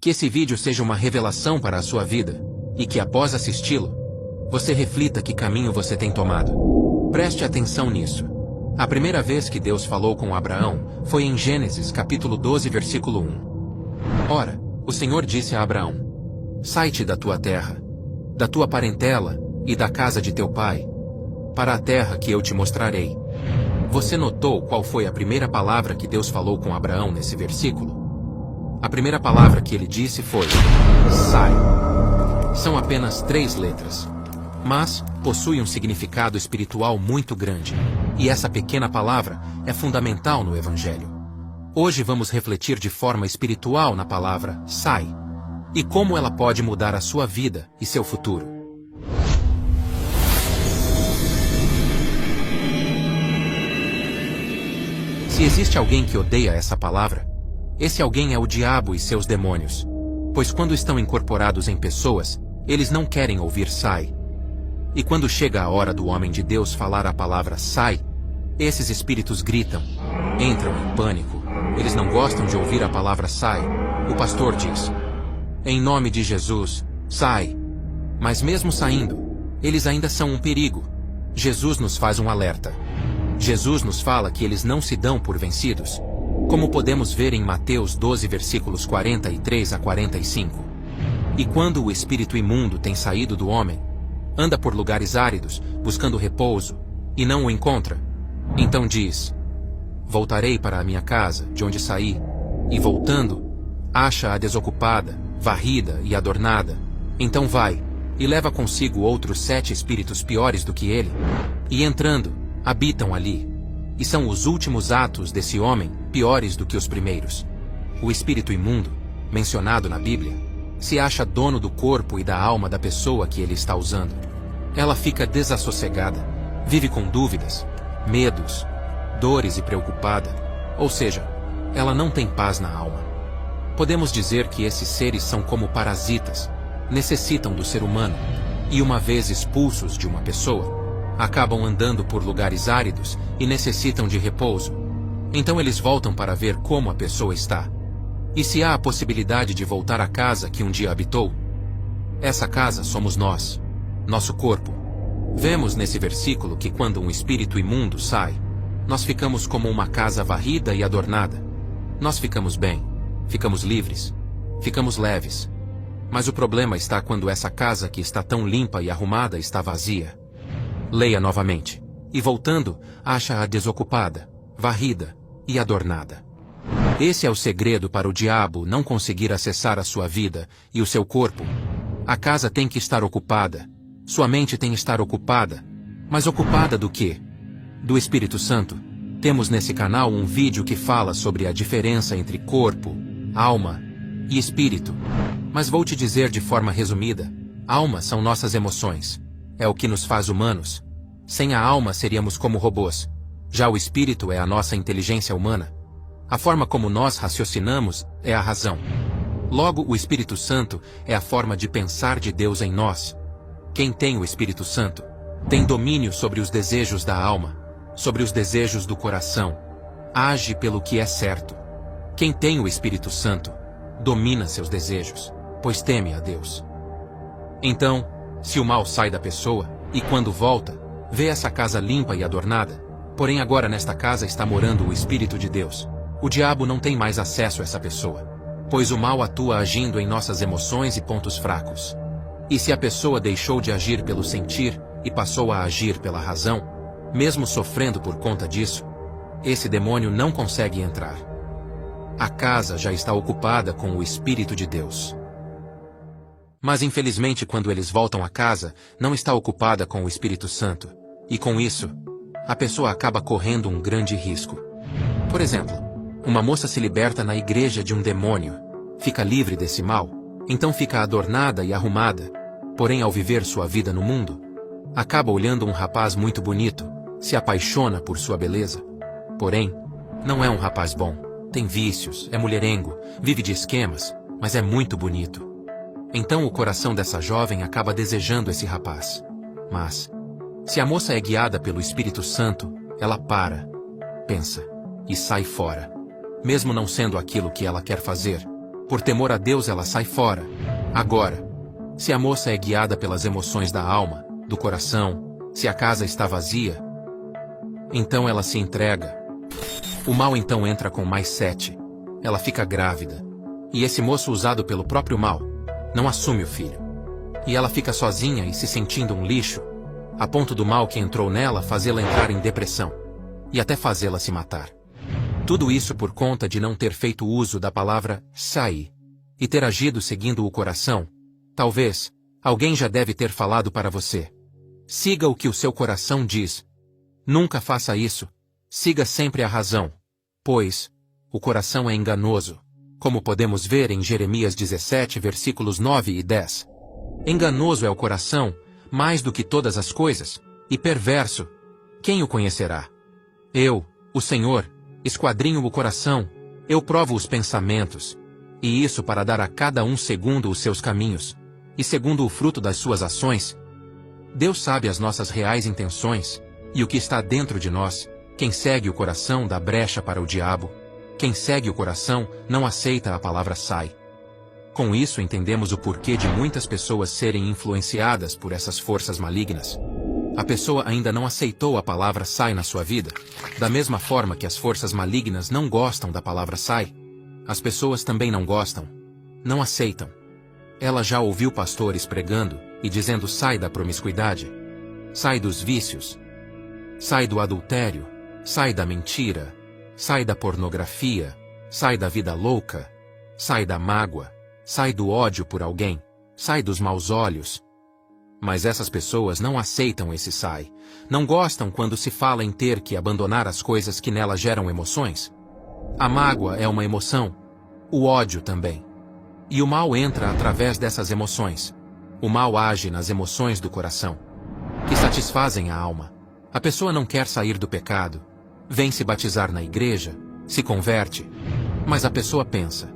Que esse vídeo seja uma revelação para a sua vida, e que após assisti-lo, você reflita que caminho você tem tomado. Preste atenção nisso. A primeira vez que Deus falou com Abraão foi em Gênesis capítulo 12, versículo 1. Ora, o Senhor disse a Abraão: sai-te da tua terra, da tua parentela e da casa de teu pai, para a terra que eu te mostrarei. Você notou qual foi a primeira palavra que Deus falou com Abraão nesse versículo? A primeira palavra que ele disse foi: sai. São apenas 3 letras, mas possui um significado espiritual muito grande, e essa pequena palavra é fundamental no Evangelho. Hoje vamos refletir de forma espiritual na palavra sai, e como ela pode mudar a sua vida e seu futuro. Se existe alguém que odeia essa palavra, esse alguém é o diabo e seus demônios, pois quando estão incorporados em pessoas, eles não querem ouvir sai. E quando chega a hora do homem de Deus falar a palavra sai, esses espíritos gritam, entram em pânico, eles não gostam de ouvir a palavra sai. O pastor diz: em nome de Jesus, sai. Mas mesmo saindo, eles ainda são um perigo. Jesus nos faz um alerta. Jesus nos fala que eles não se dão por vencidos, como podemos ver em Mateus 12, versículos 43 a 45. E quando o espírito imundo tem saído do homem, anda por lugares áridos, buscando repouso, e não o encontra, então diz: voltarei para a minha casa, de onde saí, e voltando, acha-a desocupada, varrida e adornada. Então vai, e leva consigo outros 7 espíritos piores do que ele, e entrando, habitam ali. E são os últimos atos desse homem piores do que os primeiros. O espírito imundo, mencionado na Bíblia, se acha dono do corpo e da alma da pessoa que ele está usando. Ela fica desassossegada, vive com dúvidas, medos, dores e preocupada, ou seja, ela não tem paz na alma. Podemos dizer que esses seres são como parasitas, necessitam do ser humano, e uma vez expulsos de uma pessoa, acabam andando por lugares áridos e necessitam de repouso. Então eles voltam para ver como a pessoa está. E se há a possibilidade de voltar à casa que um dia habitou? Essa casa somos nós, nosso corpo. Vemos nesse versículo que quando um espírito imundo sai, nós ficamos como uma casa varrida e adornada. Nós ficamos bem, ficamos livres, ficamos leves. Mas o problema está quando essa casa que está tão limpa e arrumada está vazia. Leia novamente. E voltando, acha-a desocupada, varrida e adornada. Esse é o segredo para o diabo não conseguir acessar a sua vida e o seu corpo. A casa tem que estar ocupada. Sua mente tem que estar ocupada. Mas ocupada do quê? Do Espírito Santo. Temos nesse canal um vídeo que fala sobre a diferença entre corpo, alma e espírito. Mas vou te dizer de forma resumida: alma são nossas emoções. É o que nos faz humanos. Sem a alma seríamos como robôs. Já o espírito é a nossa inteligência humana. A forma como nós raciocinamos é a razão. Logo, o Espírito Santo é a forma de pensar de Deus em nós. Quem tem o Espírito Santo tem domínio sobre os desejos da alma, sobre os desejos do coração. Age pelo que é certo. Quem tem o Espírito Santo domina seus desejos, pois teme a Deus. Então, se o mal sai da pessoa, e quando volta, vê essa casa limpa e adornada, porém agora nesta casa está morando o Espírito de Deus, o diabo não tem mais acesso a essa pessoa, pois o mal atua agindo em nossas emoções e pontos fracos. E se a pessoa deixou de agir pelo sentir e passou a agir pela razão, mesmo sofrendo por conta disso, esse demônio não consegue entrar. A casa já está ocupada com o Espírito de Deus. Mas infelizmente quando eles voltam à casa, não está ocupada com o Espírito Santo. E com isso, a pessoa acaba correndo um grande risco. Por exemplo, uma moça se liberta na igreja de um demônio, fica livre desse mal, então fica adornada e arrumada, porém ao viver sua vida no mundo, acaba olhando um rapaz muito bonito, se apaixona por sua beleza. Porém, não é um rapaz bom, tem vícios, é mulherengo, vive de esquemas, mas é muito bonito. Então o coração dessa jovem acaba desejando esse rapaz. Mas, se a moça é guiada pelo Espírito Santo, ela para, pensa e sai fora. Mesmo não sendo aquilo que ela quer fazer, Por temor a Deus ela sai fora. Agora, se a moça é guiada pelas emoções da alma, do coração, se a casa está vazia, então ela se entrega. O mal então entra com mais 7. Ela fica grávida. E esse moço usado pelo próprio mal não assume o filho. E ela fica sozinha e se sentindo um lixo, a ponto do mal que entrou nela fazê-la entrar em depressão. E até fazê-la se matar. Tudo isso por conta de não ter feito uso da palavra sai e ter agido seguindo o coração. Talvez, alguém já deve ter falado para você. Siga o que o seu coração diz. Nunca faça isso. Siga sempre a razão. Pois, o coração é enganoso. Como podemos ver em Jeremias 17, versículos 9 e 10. Enganoso é o coração, mais do que todas as coisas, e perverso. Quem o conhecerá? Eu, o Senhor, esquadrinho o coração, eu provo os pensamentos, e isso para dar a cada um segundo os seus caminhos, e segundo o fruto das suas ações. Deus sabe as nossas reais intenções, e o que está dentro de nós. Quem segue o coração dá brecha para o diabo. Quem segue o coração não aceita a palavra sai. Com isso entendemos o porquê de muitas pessoas serem influenciadas por essas forças malignas. A pessoa ainda não aceitou a palavra sai na sua vida. Da mesma forma que as forças malignas não gostam da palavra sai, as pessoas também não gostam. Não aceitam. Ela já ouviu pastores pregando e dizendo sai da promiscuidade, sai dos vícios, sai do adultério, sai da mentira, sai da pornografia, sai da vida louca, sai da mágoa, sai do ódio por alguém, sai dos maus olhos. Mas essas pessoas não aceitam esse sai. Não gostam quando se fala em ter que abandonar as coisas que nela geram emoções. A mágoa é uma emoção. O ódio também. E o mal entra através dessas emoções. O mal age nas emoções do coração, que satisfazem a alma. A pessoa não quer sair do pecado. Vem se batizar na igreja, se converte. Mas a pessoa pensa,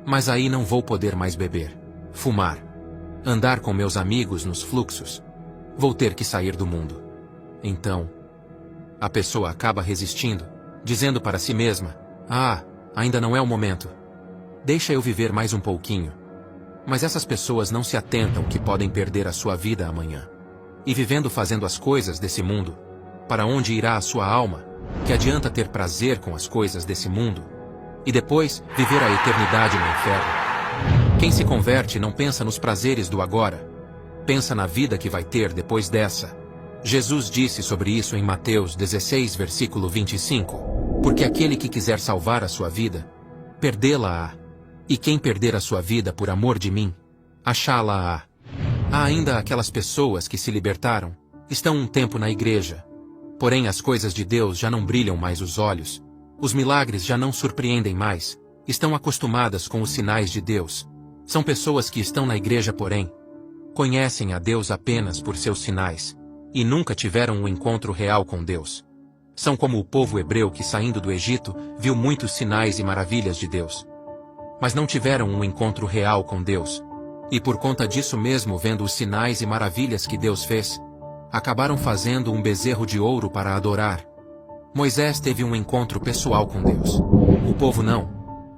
mas aí não vou poder mais beber, fumar, andar com meus amigos nos fluxos. Vou ter que sair do mundo. Então, a pessoa acaba resistindo, dizendo para si mesma, ainda não é o momento. Deixa eu viver mais um pouquinho. Mas essas pessoas não se atentam que podem perder a sua vida amanhã. E vivendo fazendo as coisas desse mundo, para onde irá a sua alma? Que adianta ter prazer com as coisas desse mundo e depois viver a eternidade no inferno? Quem se converte não pensa nos prazeres do agora, pensa na vida que vai ter depois dessa. Jesus disse sobre isso em Mateus 16, versículo 25, porque aquele que quiser salvar a sua vida, perdê-la-á, e quem perder a sua vida por amor de mim, achá-la-á. Há ainda aquelas pessoas que se libertaram, estão um tempo na igreja, porém as coisas de Deus já não brilham mais os olhos, os milagres já não surpreendem mais, estão acostumadas com os sinais de Deus. São pessoas que estão na igreja porém, conhecem a Deus apenas por seus sinais, e nunca tiveram um encontro real com Deus. São como o povo hebreu que saindo do Egito, viu muitos sinais e maravilhas de Deus. Mas não tiveram um encontro real com Deus. E por conta disso mesmo, vendo os sinais e maravilhas que Deus fez, acabaram fazendo um bezerro de ouro para adorar. Moisés teve um encontro pessoal com Deus. O povo não.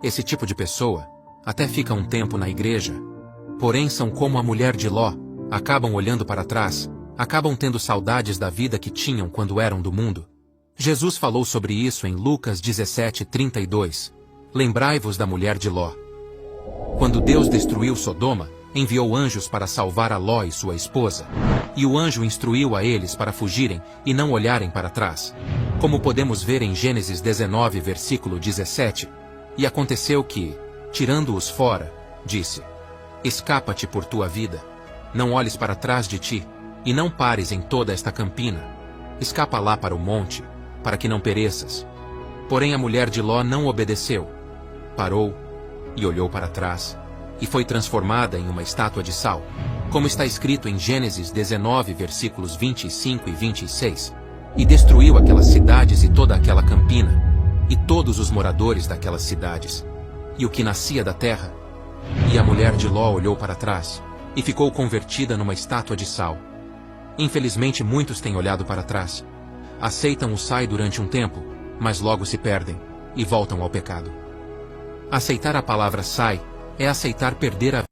Esse tipo de pessoa até fica um tempo na igreja, porém são como a mulher de Ló, acabam olhando para trás, acabam tendo saudades da vida que tinham quando eram do mundo. Jesus falou sobre isso em Lucas 17:32. Lembrai-vos da mulher de Ló. Quando Deus destruiu Sodoma, enviou anjos para salvar a Ló e sua esposa. E o anjo instruiu a eles para fugirem e não olharem para trás. Como podemos ver em Gênesis 19, versículo 17. E aconteceu que, tirando-os fora, disse: escapa-te por tua vida. Não olhes para trás de ti, e não pares em toda esta campina. Escapa lá para o monte, para que não pereças. Porém a mulher de Ló não obedeceu. Parou e olhou para trás, e foi transformada em uma estátua de sal, como está escrito em Gênesis 19, versículos 25 e 26, e destruiu aquelas cidades e toda aquela campina, e todos os moradores daquelas cidades, e o que nascia da terra. E a mulher de Ló olhou para trás, e ficou convertida numa estátua de sal. Infelizmente muitos têm olhado para trás, aceitam o sai durante um tempo, mas logo se perdem, e voltam ao pecado. Aceitar a palavra sai é aceitar perder a